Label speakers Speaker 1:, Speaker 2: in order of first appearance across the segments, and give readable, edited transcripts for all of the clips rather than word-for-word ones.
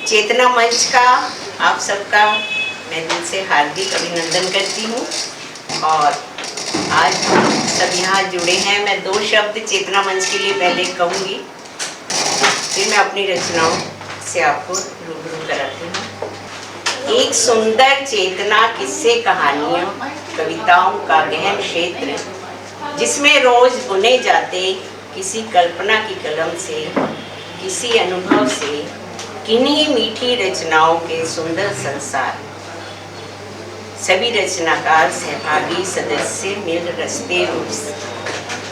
Speaker 1: चेतना मंच का आप सबका मैं दिल से हार्दिक अभिनंदन करती हूँ। और आज हम सब यहाँ जुड़े हैं। मैं 2 शब्द चेतना मंच के लिए पहले कहूँगी, फिर मैं अपनी रचनाओं से आपको रूबरू कराती हूँ। एक सुंदर चेतना, किस्से, कहानियों, कविताओं का गहन क्षेत्र, जिसमें रोज बुने जाते किसी कल्पना की कलम से, किसी अनुभव से, किन्हीं मीठी रचनाओं के सुंदर संसार। सभी रचनाकार, सहभागी, सदस्य मिल रचते रोज।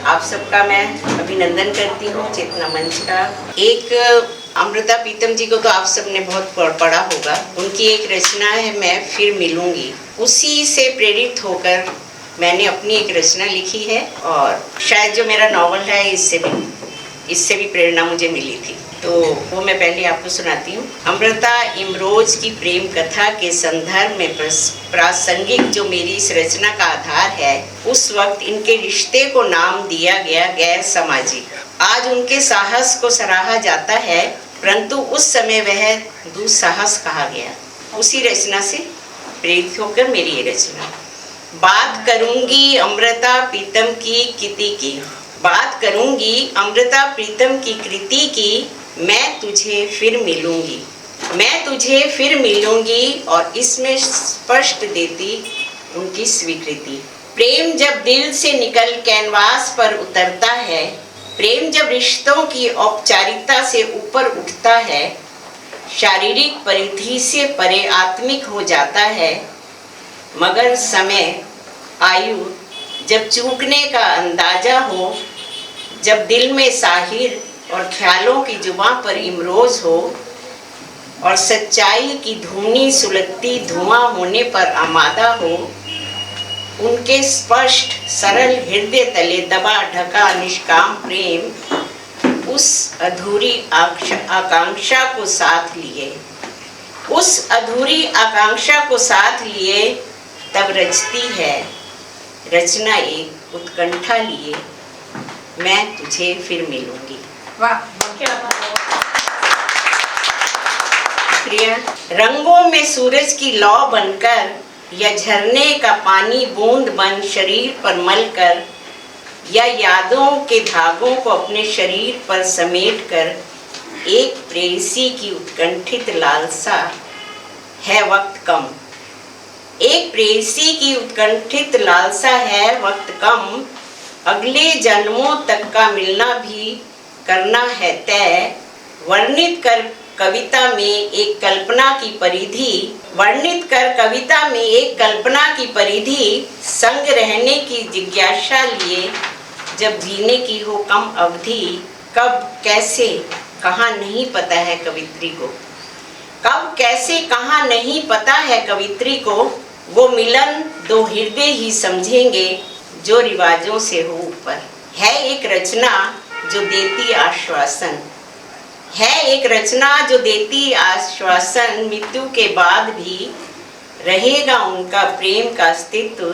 Speaker 1: आप सबका मैं अभिनंदन करती हूँ चेतना मंच का। एक अमृता प्रीतम जी को तो आप सबने बहुत पढ़ा होगा। उनकी एक रचना है मैं फिर मिलूंगी। उसी से प्रेरित होकर मैंने अपनी एक रचना लिखी है और शायद जो मेरा नॉवल है इससे भी प्रेरणा मुझे मिली थी, तो वो मैं पहले आपको सुनाती हूँ। अमृता इमरोज की प्रेम कथा के संदर्भ में प्रासंगिक जो मेरी इस रचना का आधार है, उस वक्त इनके रिश्ते को नाम दिया गया गैर सामाजिक। आज उनके साहस को सराहा जाता है, परंतु उस समय वह दुस्साहस कहा गया। उसी रचना से प्रेरित होकर मेरी ये रचना। बात करूंगी अमृता प्रीतम की कृति की, बात करूंगी अमृता प्रीतम की कृति की। मैं तुझे फिर मिलूंगी, मैं तुझे फिर मिलूंगी, और इसमें स्पष्ट देती उनकी स्वीकृति। प्रेम जब दिल से निकल कैनवास पर उतरता है, प्रेम जब रिश्तों की औपचारिकता से ऊपर उठता है, शारीरिक परिधि से परे आत्मिक हो जाता है, मगर समय आयु जब चूकने का अंदाजा हो, जब दिल में साहिर और ख्यालों की जुबां पर इमरोज हो, और सच्चाई की धुनी सुलगती धुआं होने पर आमादा हो, उनके स्पष्ट सरल हृदय तले दबा ढका निष्काम प्रेम उस अधूरी आकांक्षा को साथ लिए, उस अधूरी आकांक्षा को साथ लिए तब रचती है रचना एक उत्कंठा लिए, मैं तुझे फिर मिलूंगी।
Speaker 2: वाह, क्या
Speaker 1: रंगों में सूरज की लौ बनकर, या झरने का पानी बूंद बन शरीर पर मलकर, या यादों के धागों को अपने शरीर पर समेटकर, एक प्रेयसी की उत्कंठित लालसा है वक्त कम। एक प्रेयसी की उत्कंठित लालसा है वक्त कम, अगले जन्मों तक का मिलना भी करना है तय। वर्णित कर कविता में एक कल्पना की परिधि, वर्णित कर कविता में एक कल्पना की परिधि, संग रहने की जिज्ञासा लिए जब जीने की हो कम अवधि। कब कैसे कहाँ नहीं पता है कवित्री को, कब कैसे कहाँ नहीं पता है कवित्री को, वो मिलन 2 हृदय ही समझेंगे जो रिवाजों से हो ऊपर। है एक रचना जो देती आश्वासन, है एक रचना जो देती आश्वासन, मृत्यु के बाद भी रहेगा उनका प्रेम का अस्तित्व।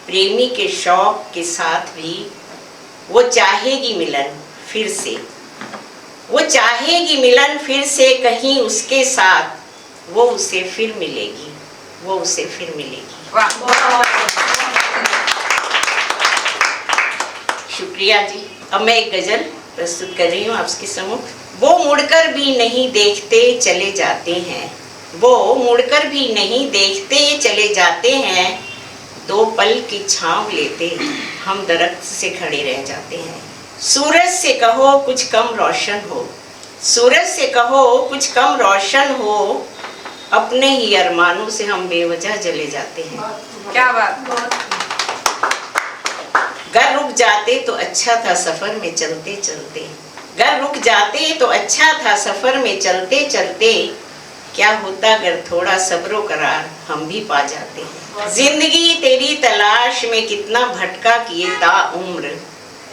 Speaker 1: प्रेमी के शौक के साथ भी वो चाहेगी मिलन फिर से, वो चाहेगी मिलन फिर से, कहीं उसके साथ वो उसे फिर मिलेगी, वो उसे फिर मिलेगी। शुक्रिया जी। अब मैं एक गजल प्रस्तुत कर रही हूँ आपके सम्मुख। वो मुड़कर भी नहीं देखते चले जाते हैं, वो मुड़कर भी नहीं देखते चले जाते हैं, 2 पल की छांव लेते हम दरख्त से खड़े रह जाते हैं। सूरज से कहो कुछ कम रोशन हो, सूरज से कहो कुछ कम रोशन हो, अपने ही अरमानों से हम बेवजह जले जाते हैं।
Speaker 2: क्या बात।
Speaker 1: घर रुक जाते तो अच्छा था सफर में चलते चलते, घर रुक जाते तो अच्छा था सफर में चलते चलते, क्या होता अगर थोड़ा सब्रो करार हम भी पा जाते हैं। जिंदगी तेरी तलाश में कितना भटका किए ता उम्र,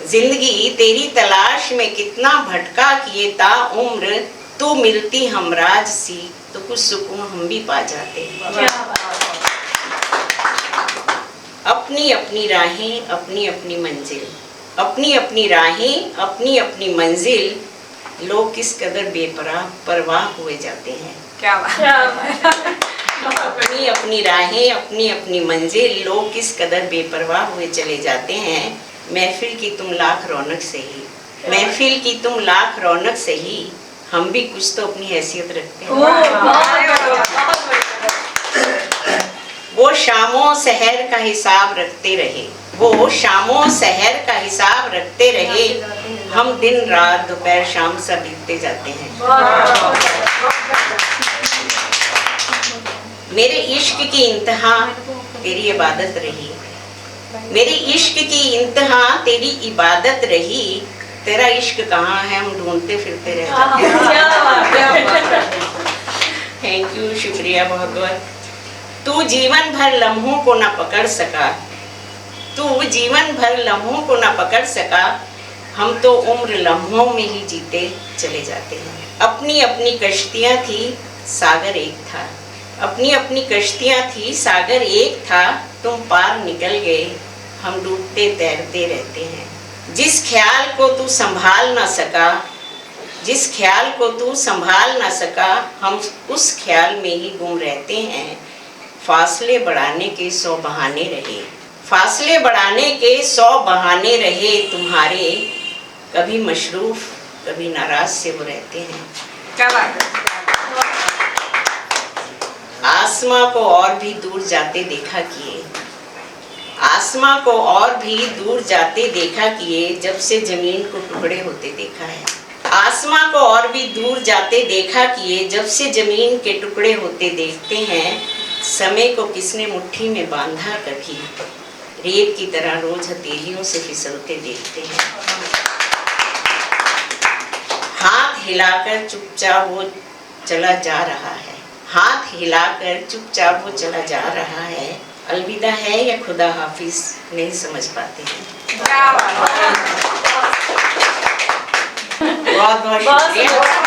Speaker 1: जिंदगी तेरी तलाश में कितना भटका किए ता उम्र, तू मिलती हमराज सी तो कुछ सुकून हम भी पा जाते हैं। अपनी अपनी राहें अपनी अपनी मंजिल, अपनी अपनी राहें अपनी अपनी मंजिल, लोग किस कदर परवाह हुए जाते हैं।
Speaker 2: क्या बात।
Speaker 1: अपनी अपनी राहें, अपनी अपनी मंजिल, लोग किस कदर बेपरवाह हुए चले जाते हैं। महफिल की तुम लाख रौनक सही, महफिल की तुम लाख रौनक सही, हम भी कुछ तो अपनी हैसियत रखते हैं। वो शामों सहर का हिसाब रखते रहे, वो शामों सहर का हिसाब रखते रहे, हम दिन रात दोपहर शाम सब बीतते जाते हैं। मेरे इश्क की इंतहा तेरी इबादत रही, मेरे इश्क की इंतहा तेरी इबादत रही, तेरा इश्क कहाँ है हम ढूंढते फिरते रह जाते हैं। थैंक यू, शुक्रिया बहुत बहुत। तू जीवन भर लम्हों को न पकड़ सका, तू जीवन भर लम्हों को न पकड़ सका, हम तो उम्र लम्हों में ही जीते चले जाते हैं। अपनी अपनी कश्तियाँ थी सागर एक था, अपनी अपनी कश्तियाँ थी सागर एक था, तुम पार निकल गए हम डूबते तैरते रहते हैं। जिस ख्याल को तू संभाल ना सका, जिस ख्याल को तू संभाल ना सका, हम उस ख्याल में ही गुम रहते हैं। फासले बढ़ाने के 100 बहाने रहे, फासले बढ़ाने के 100 बहाने रहे तुम्हारे, कभी मशरूफ कभी नाराज से वो रहते हैं।
Speaker 2: क्या बात है।
Speaker 1: आसमां को और भी दूर जाते देखा किए, आसमां को और भी दूर जाते देखा किए, जब से जमीन को टुकड़े होते देखा है। आसमां को और भी दूर जाते देखा किए, जब से जमीन के टुकड़े होते देखते हैं। समय को किसने मुट्ठी में बांधा कभी, रेत की तरह रोज हथेलियों से फिसलते देखते हैं। हाथ हिलाकर चुपचाप वो चला जा रहा है, हाथ हिलाकर चुपचाप वो चला जा रहा है। अलविदा है या खुदा हाफिज नहीं समझ पाते हैं।
Speaker 2: क्या बात है।
Speaker 1: बहुत बहुत शुक्रिया।